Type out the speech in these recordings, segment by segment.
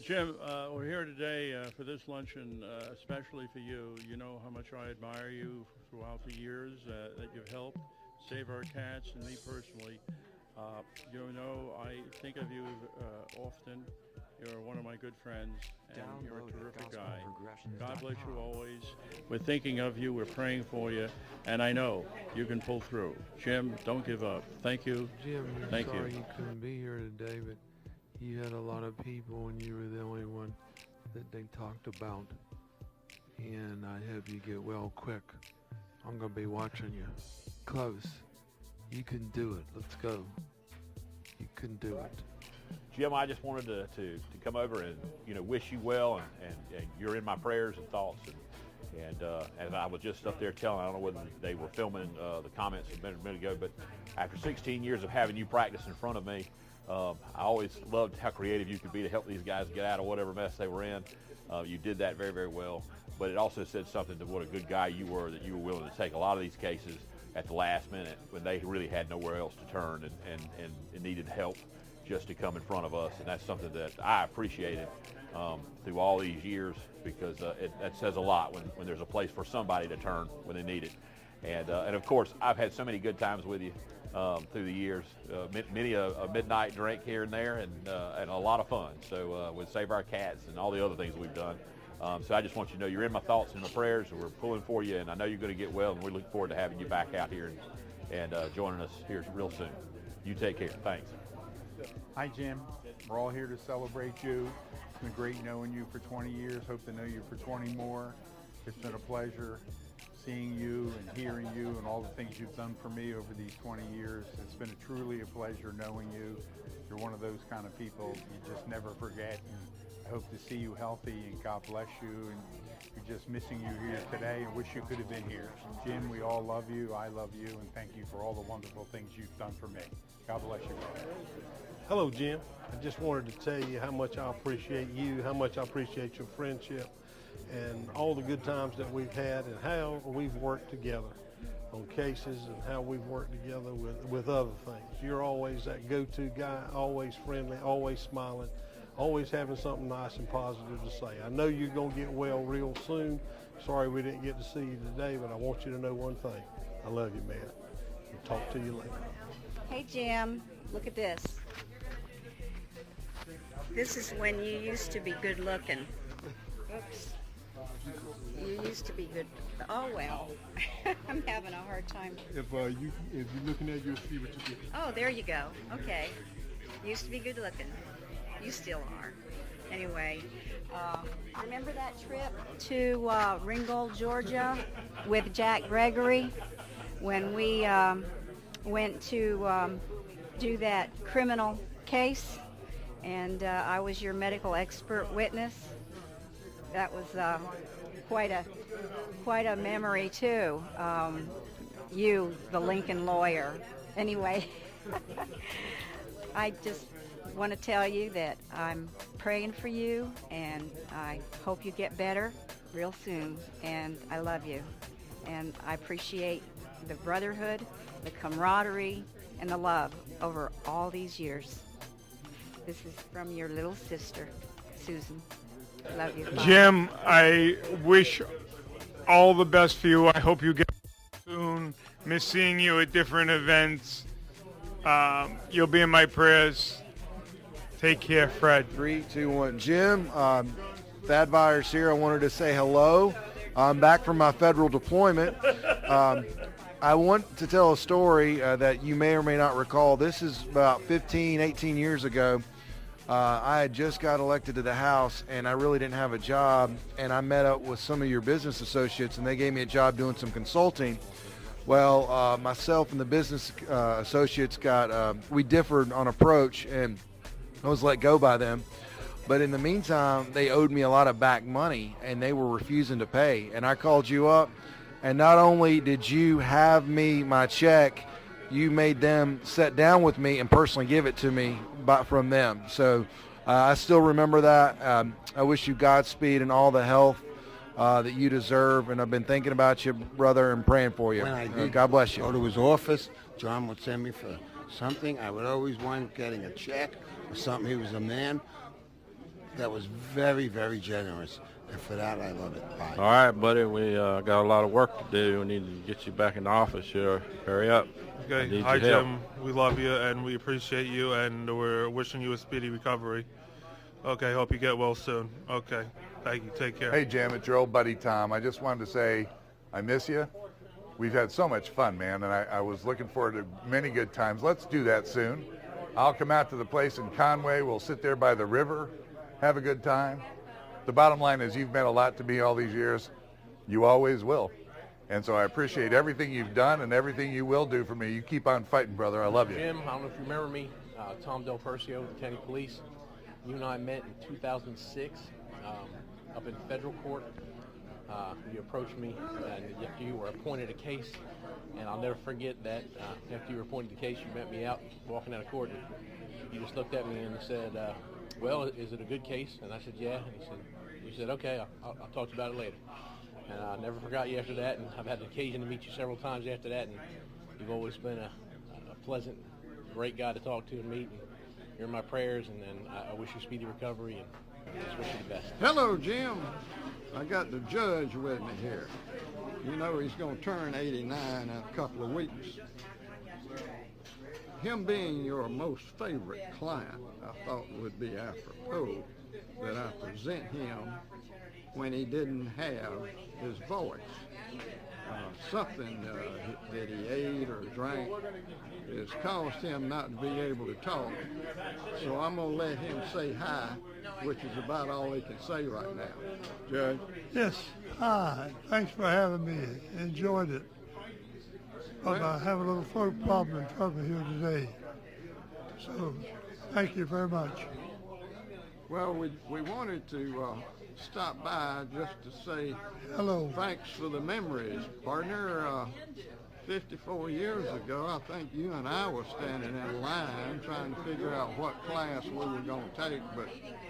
Jim, we're here today for this luncheon, especially for you. You know how much I admire you throughout the years that you've helped save our cats and me personally. You know, I think of you often. You're one of my good friends, and you're a terrific guy. God bless you always. We're thinking of you. We're praying for you, and I know you can pull through. Jim, don't give up. Thank you. Jim, I'm Thank sorry you. you couldn't be here today, but you had a lot of people and you were the only one that they talked about. And I hope you get well quick. I'm going to be watching you close. You can do it. Let's go. You can do it. Jim, I just wanted to come over and wish you well, and you're in my prayers and thoughts. And I was just up there telling, I don't know whether they were filming the comments a minute ago, but after 16 years of having you practice in front of me, I always loved how creative you could be to help these guys get out of whatever mess they were in. You did that very, very well. But it also said something to what a good guy you were, that you were willing to take a lot of these cases at the last minute when they really had nowhere else to turn and needed help, just to come in front of us. And that's something that I appreciated through all these years, because that says a lot when there's a place for somebody to turn when they need it. And of course, I've had so many good times with you through the years, many a midnight drink here and there, and a lot of fun. So with Save Our Cats and all the other things we've done. So I just want you to know you're in my thoughts and my prayers, and we're pulling for you, and I know you're going to get well, and we look forward to having you back out here and joining us here real soon. You take care. Thanks. Hi, Jim. We're all here to celebrate you. It's been great knowing you for 20 years. Hope to know you for 20 more. It's been a pleasure seeing you and hearing you and all the things you've done for me over these 20 years. It's been truly a pleasure knowing you. You're one of those kind of people you just never forget. And I hope to see you healthy, and God bless you. And we're just missing you here today and wish you could have been here. Jim, we all love you. I love you. And thank you for all the wonderful things you've done for me. God bless you. Hello, Jim. I just wanted to tell you how much I appreciate you, how much I appreciate your friendship, and all the good times that we've had, and how we've worked together on cases, and how we've worked together with other things. You're always that go-to guy, always friendly, always smiling, always having something nice and positive to say. I know you're going to get well real soon. Sorry we didn't get to see you today, but I want you to know one thing. I love you, man. I'll talk to you later. Hey, Jim, look at this. This is when you used to be good looking. Oops. You used to be good. Oh, well. I'm having a hard time. If you're looking at, you'll see what you get. Oh, there you go. Okay. Used to be good looking. You still are. Anyway, remember that trip to Ringgold, Georgia with Jack Gregory when we went to do that criminal case, and I was your medical expert witness? That was quite a memory too. You, the Lincoln lawyer. Anyway, I just want to tell you that I'm praying for you, and I hope you get better real soon, and I love you, and I appreciate the brotherhood, the camaraderie, and the love over all these years. This is from your little sister, Susan. Love you. Bye. Jim, I wish all the best for you. I hope you get soon. Miss seeing you at different events. You'll be in my prayers. Take care, Fred. 3, 2, 1. Jim, Thad Byers here. I wanted to say hello. I'm back from my federal deployment. I want to tell a story that you may or may not recall. This is about 15, 18 years ago. I had just got elected to the House, and I really didn't have a job, and I met up with some of your business associates, and they gave me a job doing some consulting. Well, myself and the business associates we differed on approach, and I was let go by them. But in the meantime, they owed me a lot of back money, and they were refusing to pay. And I called you up, and not only did you have me my check, you made them sit down with me and personally give it to me from them. So I still remember that. I wish you Godspeed and all the health that you deserve. And I've been thinking about you, brother, and praying for you. When I did God bless you. go to his office, John would send me for something. I would always wind up getting a check or something. He was a man. that was very, very generous. And for that, I love it. Bye. All right, buddy. We got a lot of work to do. We need to get you back in the office here. Hurry up. Okay. Hi, Jim. We love you and we appreciate you, and we're wishing you a speedy recovery. Okay. Hope you get well soon. Okay. Thank you. Take care. Hey, Jim. It's your old buddy Tom. I just wanted to say I miss you. We've had so much fun, man, and I was looking forward to many good times. Let's do that soon. I'll come out to the place in Conway. We'll sit there by the river, have a good time. The bottom line is you've meant a lot to me all these years. You always will. And so I appreciate everything you've done and everything you will do for me. You keep on fighting, brother. I love you. Jim, I don't know if you remember me, Tom Del Percio with the County Police. You and I met in 2006 up in federal court. You approached me and after you were appointed a case, and I'll never forget that after you were appointed the case, you met me out walking out of court, and you just looked at me and said, well, is it a good case? And I said, yeah. And you said, okay, I'll talk to you about it later. And I never forgot you after that, and I've had the occasion to meet you several times after that, and you've always been a pleasant, great guy to talk to and meet, and you're in my prayers, and I wish you speedy recovery, and just wish you the best. Hello, Jim. I got the judge with me here. You know he's going to turn 89 in a couple of weeks. Him being your most favorite client, I thought would be apropos that I present him when he didn't have his voice. Something that he ate or drank has caused him not to be able to talk. So I'm going to let him say hi, which is about all he can say right now. Judge? Yes. Hi. Thanks for having me. Enjoyed it. But I have a little throat problem and trouble here today. So thank you very much. Well, we wanted to stop by just to say hello. Thanks for the memories, partner. 54 years ago, I think you and I were standing in line trying to figure out what class we were going to take, but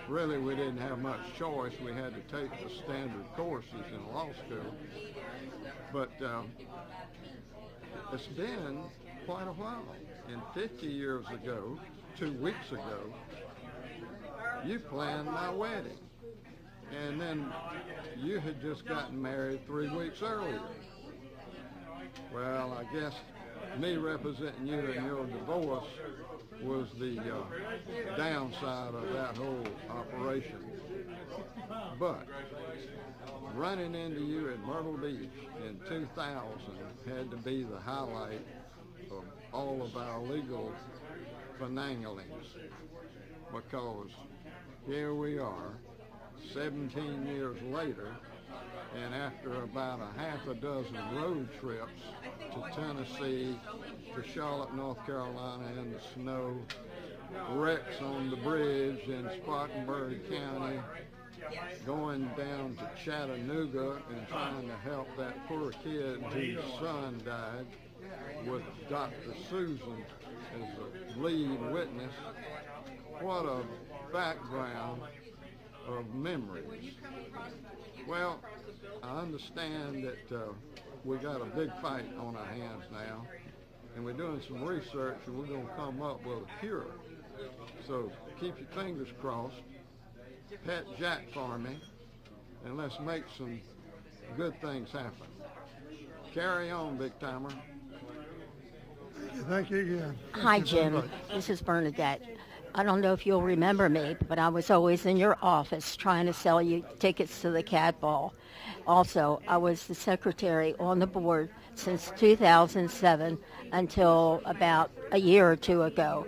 really we didn't have much choice. We had to take the standard courses in law school. But it's been quite a while. And 50 years ago, 2 weeks ago, you planned my wedding. And then you had just gotten married 3 weeks earlier. Well, I guess me representing you in your divorce was the downside of that whole operation. But running into you at Myrtle Beach in 2000 had to be the highlight of all of our legal finanglings, because here we are 17 years later, and after about a half a dozen road trips to Tennessee, to Charlotte, North Carolina in the snow, wrecks on the bridge in Spartanburg County, going down to Chattanooga and trying to help that poor kid whose son died with Dr. Susan as the lead witness. What a background of memories. Well, I understand that we got a big fight on our hands now, and we're doing some research, and we're going to come up with a cure. So keep your fingers crossed, pet Jack for me, and let's make some good things happen. Carry on, big timer. Thank you again. Hi, Jim. This is Bernadette. I don't know if you'll remember me, but I was always in your office trying to sell you tickets to the Cat Ball. Also, I was the secretary on the board since 2007 until about a year or two ago.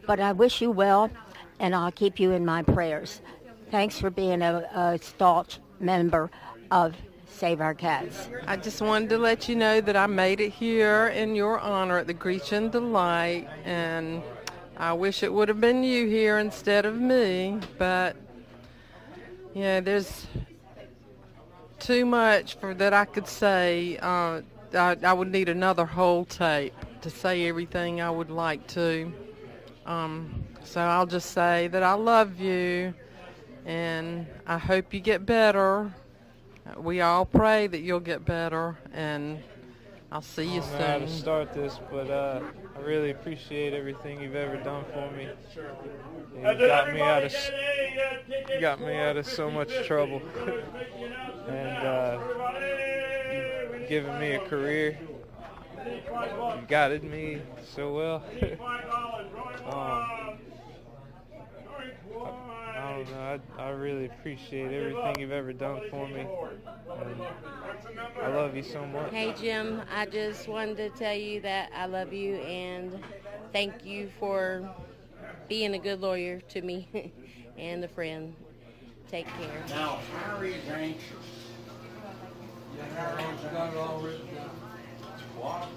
But I wish you well, and I'll keep you in my prayers. Thanks for being a staunch member of Save Our Cats. I just wanted to let you know that I made it here in your honor at the Grecian Delight, and I wish it would have been you here instead of me, but yeah, there's too much that I could say. I would need another whole tape to say everything I would like to. So I'll just say that I love you, and I hope you get better. We all pray that you'll get better, and I'll see you soon. I don't know how to start this, but I really appreciate everything you've ever done for me. You got me out of so much trouble, and you've given me a career. You guided me so well. I don't know. I really appreciate everything you've ever done for me. And I love you so much. Hey, Jim. I just wanted to tell you that I love you and thank you for being a good lawyer to me and a friend. Take care. Now, Harry's anxious. Harry's got it all written down. What?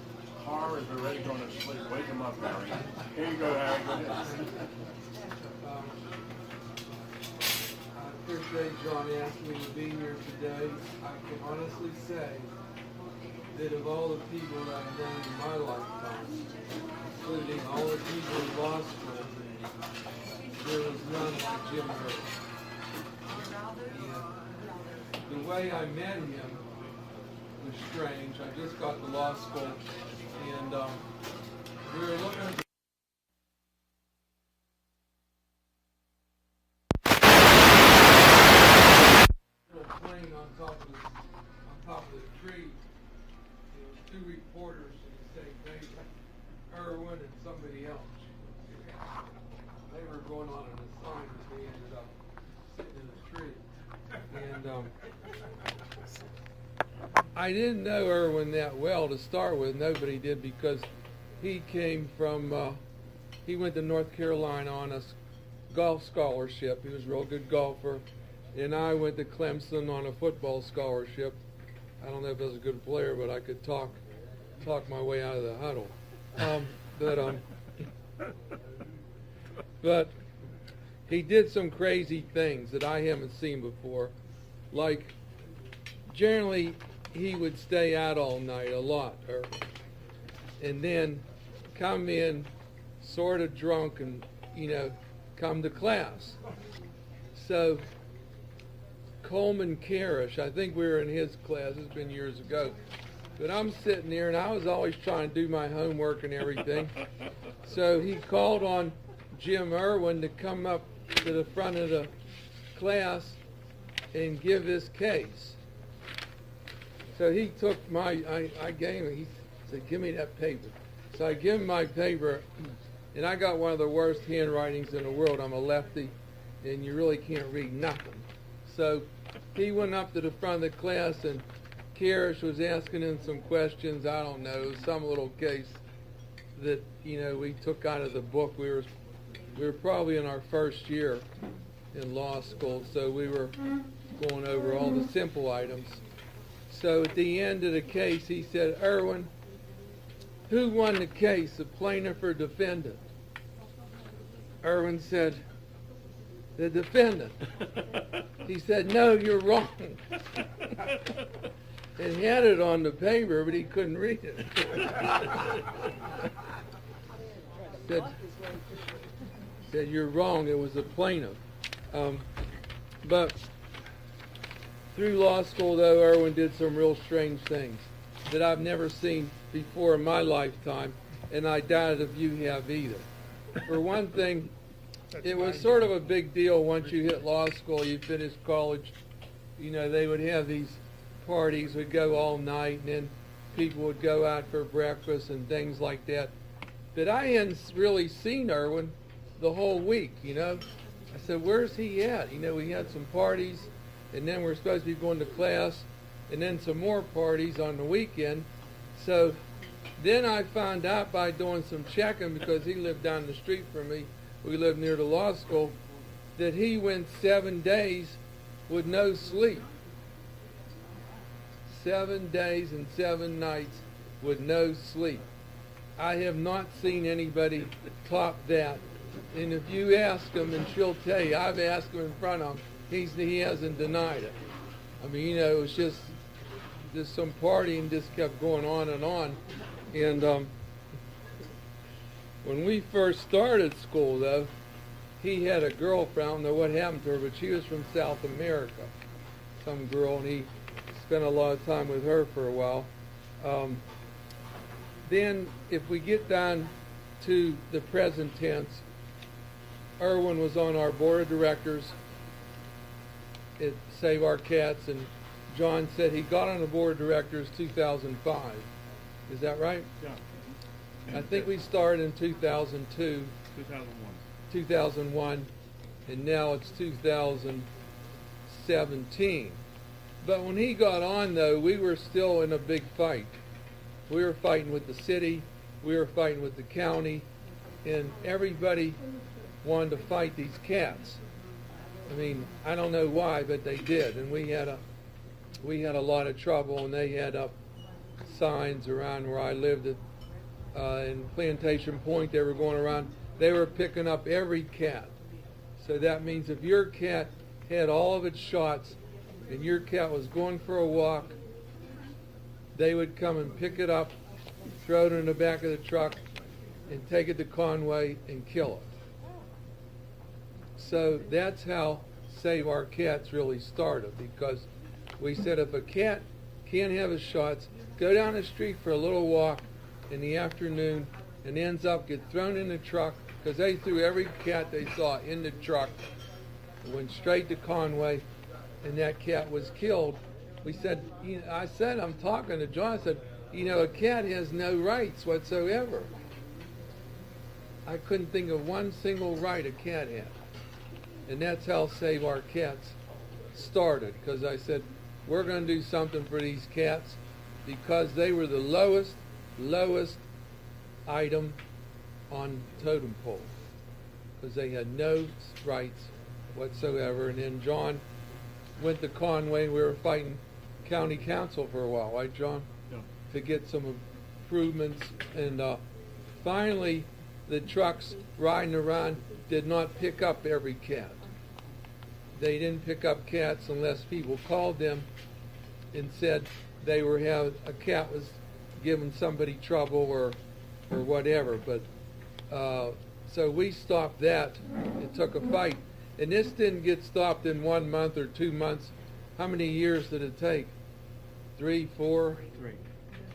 Car is already going to sleep. Wake him up, Harry. Here you go, Harry. Go ahead. I appreciate John asking me to be here today. I can honestly say that of all the people that I've known in my lifetime, including all the people in law school, there was none like Jim Hurt. The way I met him was strange. I just got to law school, and we were looking at plane on top of the tree. There was two reporters in the same place, Irwin and somebody else. They were going on an assignment. They ended up sitting in the tree. And I didn't know Irwin that well to start with. Nobody did, because he came from, he went to North Carolina on a golf scholarship. He was a real good golfer. And I went to Clemson on a football scholarship. I don't know if I was a good player, but I could talk my way out of the huddle. But he did some crazy things that I haven't seen before. Like, generally, he would stay out all night a lot, and then come in sort of drunk and, come to class. So Coleman Karish, I think we were in his class, it's been years ago, but I'm sitting there and I was always trying to do my homework and everything. So he called on Jim Irwin to come up to the front of the class and give his case. So he took I gave him, he said, give me that paper. So I give him my paper, and I got one of the worst handwritings in the world. I'm a lefty, and you really can't read nothing. So he went up to the front of the class, and Karish was asking him some questions. I don't know, some little case that, we took out of the book. We were probably in our first year in law school, so we were going over all the simple items. So at the end of the case, he said, Irwin, who won the case, the plaintiff or defendant? Irwin said, the defendant. He said, no, you're wrong. And he had it on the paper, but he couldn't read it. said, you're wrong, it was the plaintiff. But through law school, though, Irwin did some real strange things that I've never seen before in my lifetime, and I doubt if you have either. For one thing, it was sort of a big deal once you hit law school, you finish college. They would have these parties, would go all night, and then people would go out for breakfast and things like that. But I hadn't really seen Irwin the whole week, I said, where's he at? We had some parties, and then we're supposed to be going to class, and then some more parties on the weekend. So then I found out by doing some checking, because he lived down the street from me, we lived near the law school, that he went 7 days with no sleep. 7 days and 7 nights with no sleep. I have not seen anybody top that. And if you ask him, and she'll tell you, I've asked him in front of him, he hasn't denied it. It was just some partying just kept going on and on. And when we first started school, though, he had a girlfriend. I don't know what happened to her, but she was from South America, some girl, and he spent a lot of time with her for a while. Then if we get down to the present tense, Irwin was on our board of directors at Save Our Cats, and John said he got on the board of directors 2005. Is that right? Yeah. I think we started in 2002. 2001, and now it's 2017. But when he got on, though, we were still in a big fight. We were fighting with the city, we were fighting with the county, and everybody wanted to fight these cats. I mean, I don't know why, but they did, and we had a lot of trouble, and they had up signs around where I lived at in Plantation Point. They were going around. They were picking up every cat. So that means if your cat had all of its shots and your cat was going for a walk, they would come and pick it up, throw it in the back of the truck, and take it to Conway and kill it. So that's how Save Our Cats really started, because we said if a cat can't have his shots, go down the street for a little walk in the afternoon and ends up get thrown in the truck, because they threw every cat they saw in the truck, went straight to Conway, and that cat was killed. We said, I'm talking to John, I said, a cat has no rights whatsoever. I couldn't think of one single right a cat had. And that's how Save Our Cats started, because I said, we're going to do something for these cats, because they were the lowest item on totem pole, because they had no rights whatsoever. And then John went to Conway, and we were fighting county council for a while, right, John? Yeah. To get some improvements. And finally, the trucks riding around did not pick up every cat. They didn't pick up cats unless people called them and said a cat was giving somebody trouble or whatever. But so we stopped that. It took a fight. And this didn't get stopped in 1 month or 2 months. How many years did it take? 3, 4?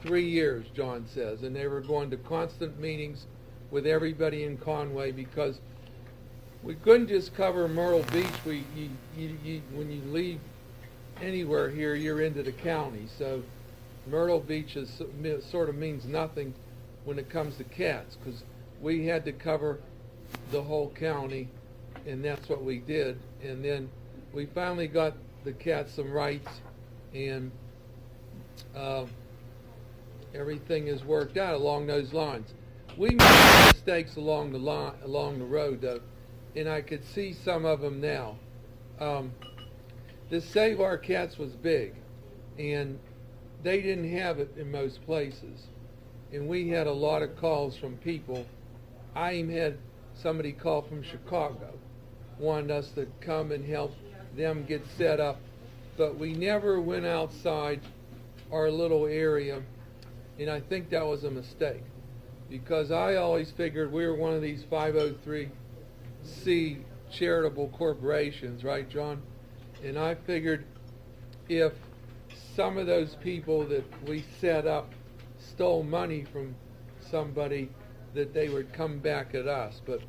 3 years, John says. And they were going to constant meetings with everybody in Conway, because we couldn't just cover Myrtle Beach. When you leave anywhere here, you're into the county. So Myrtle Beach sort of means nothing when it comes to cats, because we had to cover the whole county, and that's what we did. And then we finally got the cats some rights, and everything has worked out along those lines. We made mistakes along the road, though, and I could see some of them now. The Save Our Cats was big, and they didn't have it in most places. And we had a lot of calls from people. I even had somebody call from Chicago, wanted us to come and help them get set up. But we never went outside our little area, and I think that was a mistake, because I always figured we were one of these 503c charitable corporations, right, John? And I figured if some of those people that we set up stole money from somebody, that they would come back at us. But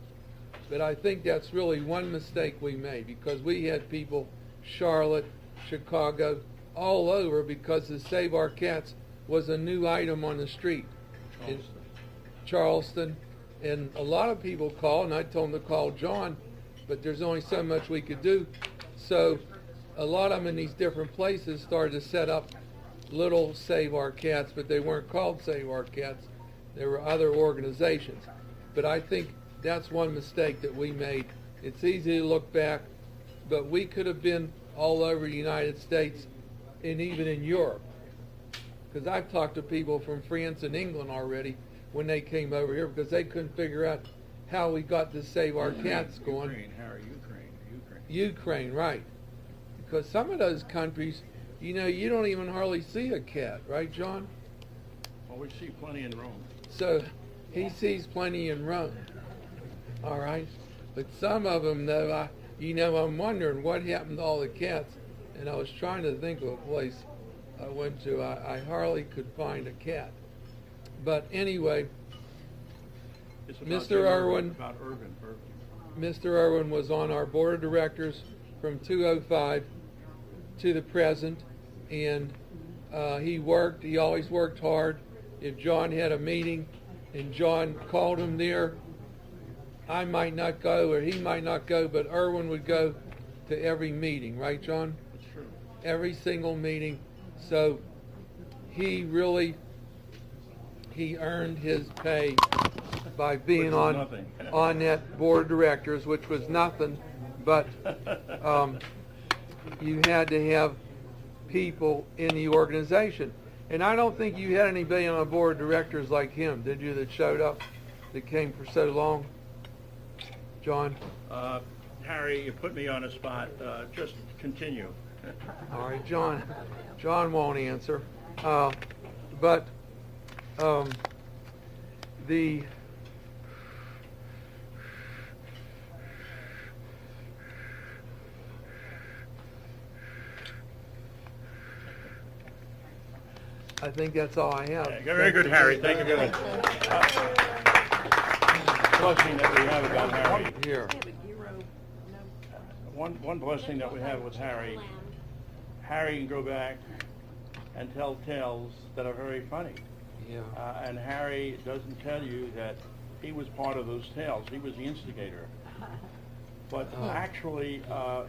I think that's really one mistake we made, because we had people, Charlotte, Chicago, all over, because the Save Our Cats was a new item on the street. In Charleston. And a lot of people called, and I told them to call John, but there's only so much we could do. So a lot of them in these different places started to set up little Save Our Cats, but they weren't called Save Our Cats. There were other organizations. But I think that's one mistake that we made. It's easy to look back, but we could have been all over the United States and even in Europe. Because I've talked to people from France and England already when they came over here, because they couldn't figure out how we got to Save Our Cats going. Ukraine, right. Because some of those countries, you don't even hardly see a cat, right, John? Well, we see plenty in Rome. So he sees plenty in Rome, all right? But some of them, though, I'm wondering what happened to all the cats. And I was trying to think of a place I went to. I hardly could find a cat. But anyway, It's about Mr. Jim Irwin. About Irvin. Mr. Irwin was on our board of directors from 2005 to the present, and he always worked hard. If John had a meeting and John called him there, I might not go or he might not go, but Irwin would go to every meeting, right, John? That's true. Every single meeting. So he earned his pay by being on that board of directors, which was nothing, but you had to have people in the organization. And I don't think you had anybody on a board of directors like him, did you, that showed up, that came for so long? John? Harry, you put me on a spot. Just continue. All right, John won't answer. But I think that's all I have. Yeah, very good, Harry. Thank you very much. Blessing that we have about Harry. Here. One blessing that we have with Harry. Harry can go back and tell tales that are very funny. Yeah. And Harry doesn't tell you that he was part of those tales. He was the instigator. But actually,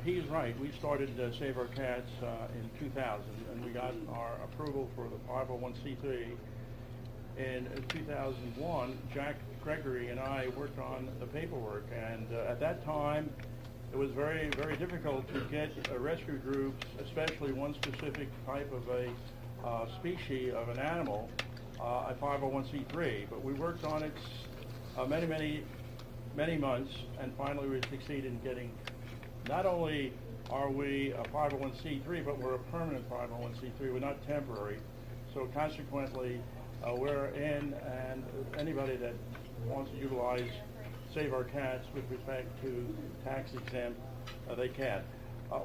he's right. We started Save Our Cats in 2000, and we got our approval for the 501c3. In 2001, Jack Gregory and I worked on the paperwork, and at that time, it was very, very difficult to get rescue groups, especially one specific type of a species of an animal, a 501c3. But we worked on it many months, and finally we succeeded in getting, not only are we a 501c3, but we're a permanent 501c3. We're not temporary. So consequently, we're in, and anybody that wants to utilize Save Our Cats with respect to tax exempt, they can.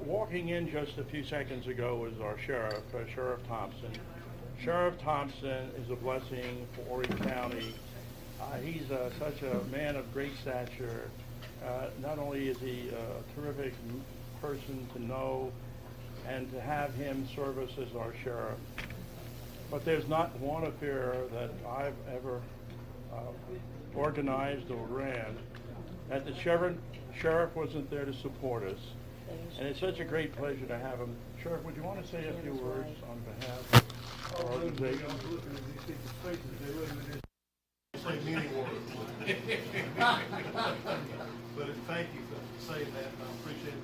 Walking in just a few seconds ago was our sheriff, Sheriff Thompson. Sheriff Thompson is a blessing for Horry County. He's such a man of great stature. Not only is he a terrific person to know and to have him serve us as our sheriff, but there's not one affair that I've ever organized or ran that the sheriff wasn't there to support us. And it's such a great pleasure to have him. Sheriff, would you want to say a few words on behalf of our organization? Say many words. But thank you for saying that. I appreciate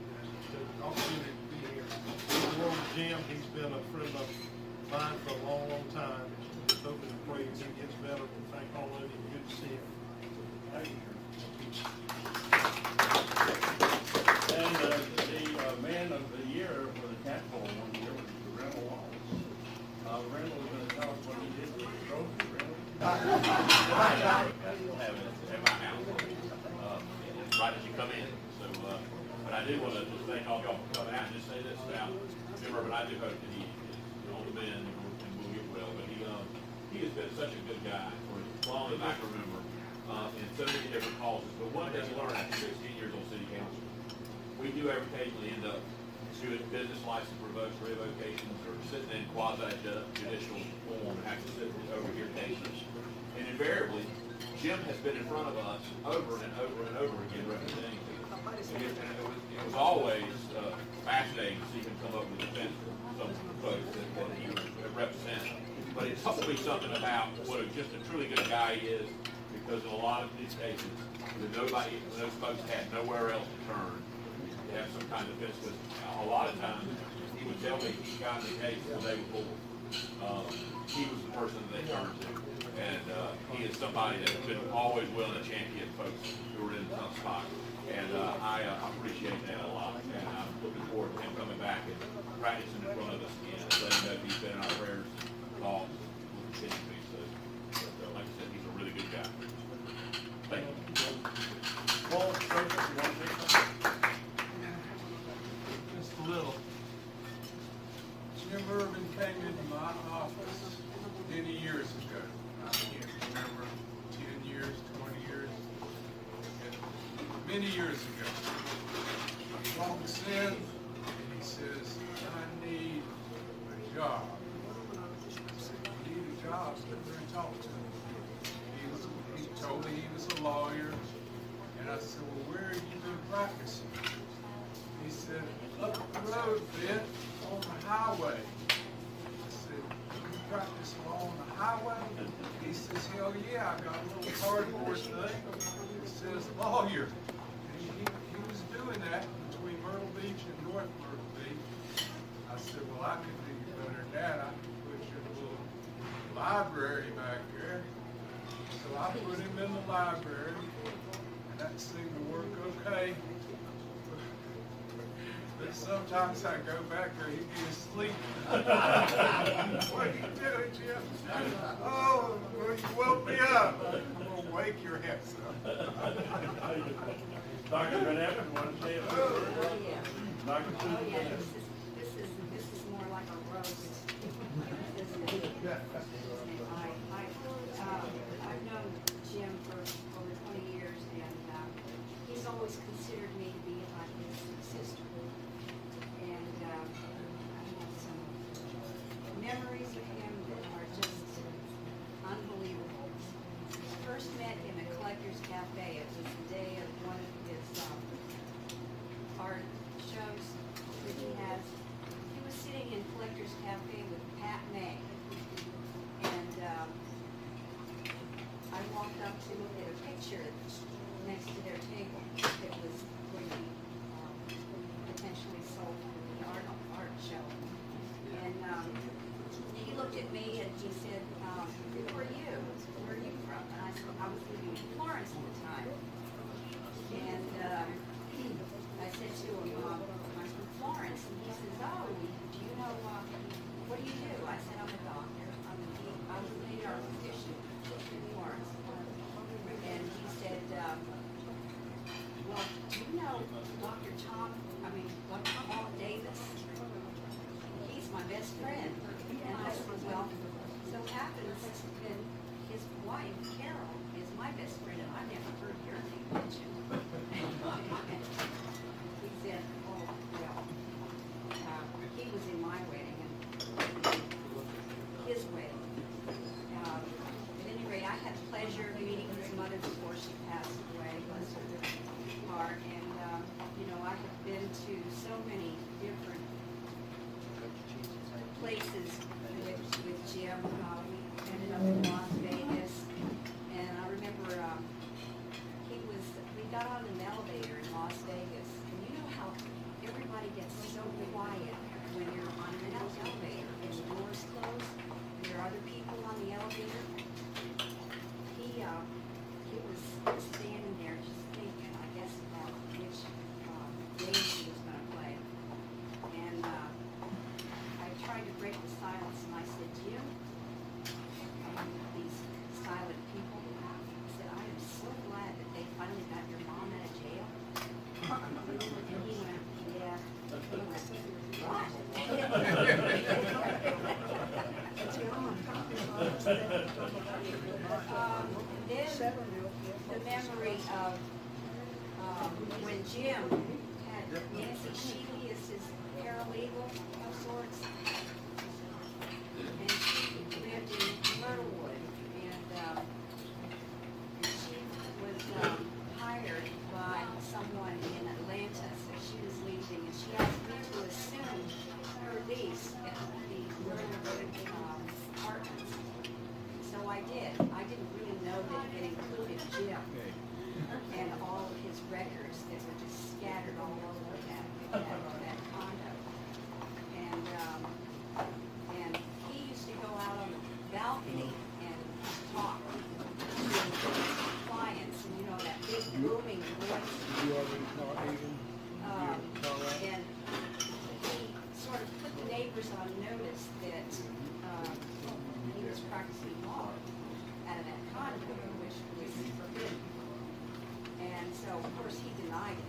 the opportunity to be here. The world of Jim, he's been a friend of mine for a long, long time. Just hoping and praying he gets better. And thank all of you. Good to see him. Thank you. And the man of the year for the Cat Bowl one year was Randall Wallace. Randall was going to tell us what he did with the trophy. Right as you come in. So, but I do want to just thank all y'all for coming out and just say this about Jim Irvin. I do hope that he is on the mend and will get well. But he has been such a good guy for as long as I can remember in so many different causes. But one that he learned after 16 years on city council. We do occasionally end up doing business license revocations or sitting in quasi-judicial form and have to sit over here cases. And invariably, Jim has been in front of us over and over and over again representing people. And it was always fascinating to see him come up with a defense for some folks that he would represent. But it told me something about what just a truly good guy he is, because in a lot of these cases, when those folks had nowhere else to turn, to have some kind of defense, because a lot of times he would tell me he got in the case the day before. He was the person that they turned to. And he is somebody that's been always willing to champion folks who are in a tough spot. And I appreciate that a lot. And I'm looking forward to him coming back and practicing in front of us again. Letting him know he's been in our prayers and thoughts. Will continue to be. So, like I said, he's a really good guy. Thank you. Well, Joseph, you want to say something? Just a little. Jim Irvin came into my office many years ago. I can't remember, 10 years, 20 years. many years ago. He walks in and he says, I need a job. I said, you need a job? Sit there and talk to him. He told me he was a lawyer. And I said, well, where have you been practicing? He said, up the road a bit on the highway. I said, you practice along the highway? He says, hell yeah, I got a little cardboard thing. It says lawyer. And he was doing that between Myrtle Beach and North Myrtle Beach. I said, well, I could do you better than that. I could put you in a little library back there. So I put him in the library, and that seemed to work okay. But sometimes I go back there, he'd be asleep. What are you doing, Jim? Oh, well, you woke me up. I'm going to wake your ass up. Dr. Van Evan, want to say a few words? Dr. Susan Van Evan. This is more like a roast. I've known Jim for over 20 years, and he's always considered me to be like his sister. And I have some memories of him that are just unbelievable. First met him at Collector's Cafe. It was the day of one of his art shows that he has. He was sitting in Collector's Cafe with Pat May. And I walked up to look at a picture next to their table that was going to be potentially sold for the art show. And he looked at me and he said, who are you? Where are you from? And I said, I was living in Florence at the time. And I said to him, I'm from Florence. And he says, oh, do you know, what do you do? I said, I'm a doctor. I was an ER physician in Florence. And he said, well, do you know Dr. Paul Davis? He's my best friend. And I said, well, so happens that his wife, Carol, is my best friend, and I've never heard your name mentioned. He said, oh, well, he was in my wedding and his wedding. At any rate, I had the pleasure of meeting his mother before she passed away, bless her heart. And, I have been to so many different places with Jim. We ended up in Las Vegas. And I remember we got on an elevator in Las Vegas. And you know how everybody gets so quiet when you're on an elevator and the doors close and there are other people on the elevator. He was standing there just thinking, I guess, about which game he was going to play. And I tried to break the silence and I said, Jim, these silent people, I said, I am so glad that they finally got your mom out of jail. And he went, yeah. He went, what? Then the memory of when Jim had Nancy Sheely as his paralegal of sorts, and she lived in Myrtlewood, and she was hired by someone in Atlanta, so she was leaving, and she asked me to assume her lease at the Myrtlewood apartments. So I did. I didn't really know that it included Jim and all of his records that were just scattered all over that condo. And he used to go out on the balcony and talk to clients, and that big booming voice. And he sort of put the neighbors on notice that he was practicing law out of that condo, which was forbidden. And so, of course, he denied it.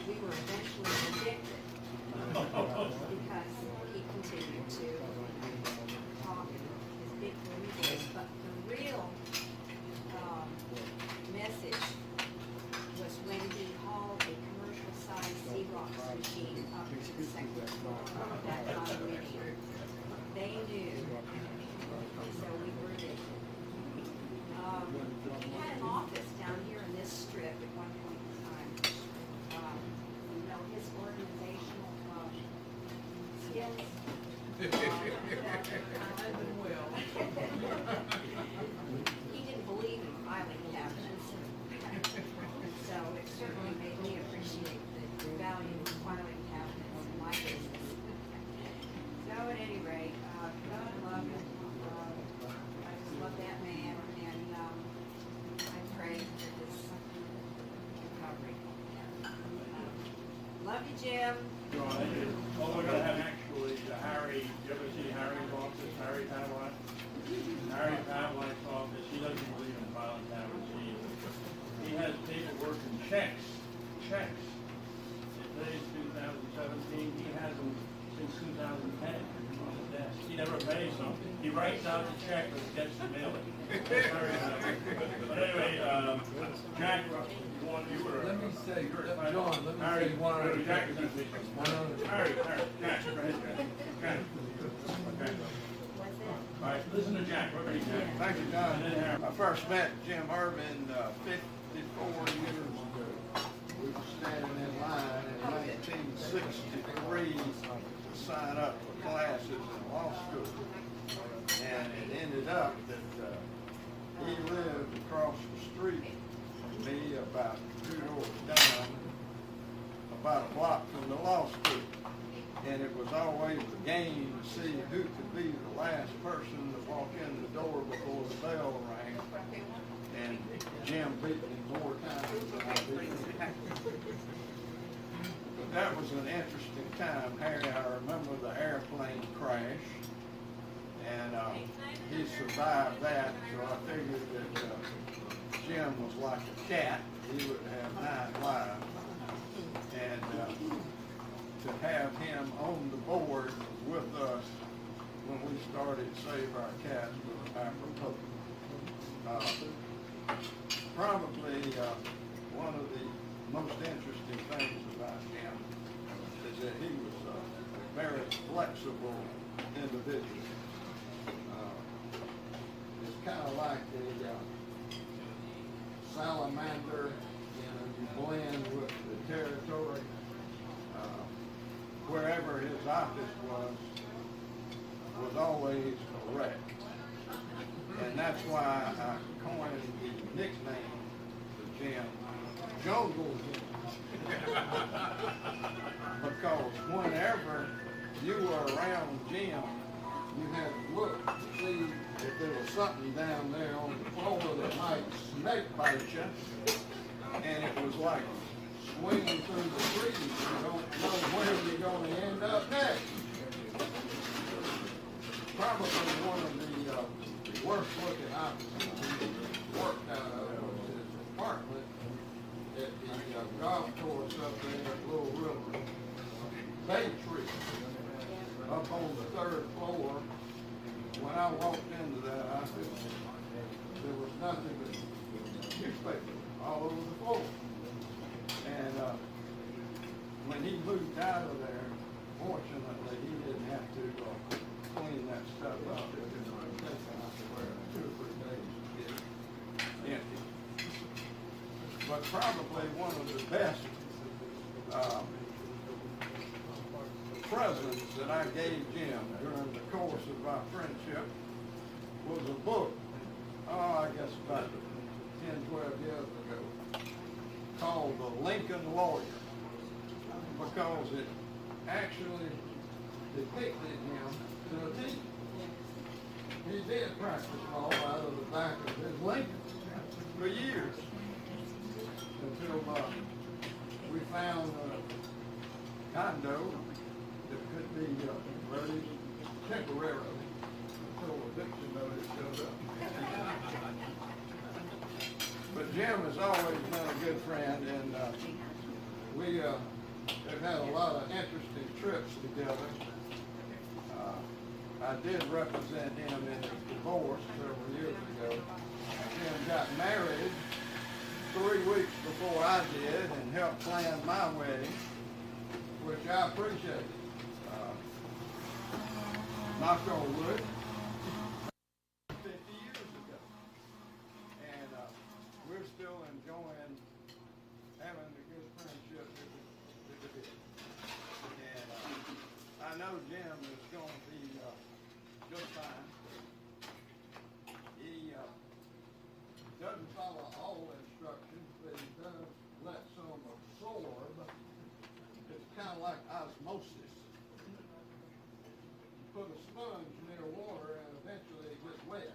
We were eventually evicted because he continued to talk in his big booming voice. But the real He didn't believe in filing cabinets. So it certainly made me appreciate the value of filing cabinets in my business. So at any rate, God love him. I just love that man, and I pray for his recovery. Love you, Jim. Well, we're going to have actually Harry. You ever see Harry's office, Harry Pavlak? Harry Pavlak's office, he doesn't believe in filing cabinets either. He has paperwork and checks. Today's 2017. He has them since 2010 on his desk. He never pays them. He writes out the check but gets the mailing. But anyway, Jack, you were. Let me say, John, Harry, one other Jack is Harry, Jack, go ahead, Jack. Okay. All right, listen to Jack. What about you, Jack? Thank you, John. I first met Jim Irvin 54 years ago. We were standing in line in 1963 to sign up for classes in law school. And it ended up that he lived across the street from me, about 2 doors down, about a block from the law school. And it was always the game to see who could be the last person to walk in the door before the bell rang. And Jim beat me more times than I beat him. But that was an interesting time, Harry. I remember the airplane crash, and he survived that, so I figured that Jim was like a cat. He would have 9 lives. And to have him on the board with us when we started Save Our Cats was apropos. Probably one of the most interesting things about him is that he was a very flexible individual. It's kind of like a salamander, you blend with the territory. Wherever his office was always a wreck. And that's why I coined the nickname for Jim, Jungle Jim. Because whenever you were around Jim, you had to look to see if there was something down there on the floor that might snake bite you. And it was like swinging through the trees. You don't know where you're going to end up next. Probably one of the worst looking offices we worked out of was his apartment at the golf course up there at Little River. Bay Tree, up on the 3rd floor. When I walked into that office, there was nothing but newspapers all over the floor. And when he moved out of there, fortunately, he didn't have to clean that stuff up. It was taking us where 2 or 3 days to get empty. But probably one of the best presents that I gave Jim during the course of our friendship was a book, I guess about 10, 12 years ago, called The Lincoln Lawyer, because it actually depicted him to a T. He did practice law out of the back of his Lincoln for years, until we found a condo that could be raised temporarily until eviction notice showed up. But Jim has always been a good friend, and we have had a lot of interesting trips together. I did represent him in his divorce several years ago. Jim got married 3 weeks before I did and helped plan my wedding, which I appreciate. Knock on wood. 50 years ago. And we're still enjoying having a good friendship that we did. And I know Jim like osmosis. Put a sponge near water and eventually it gets wet.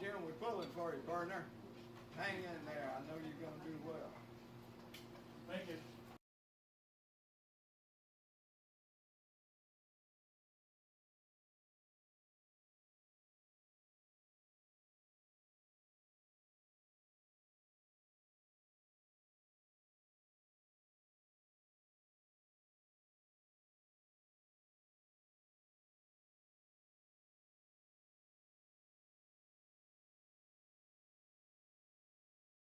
Jim, we're pulling for you, partner. Hang in there. I know you're going to do well.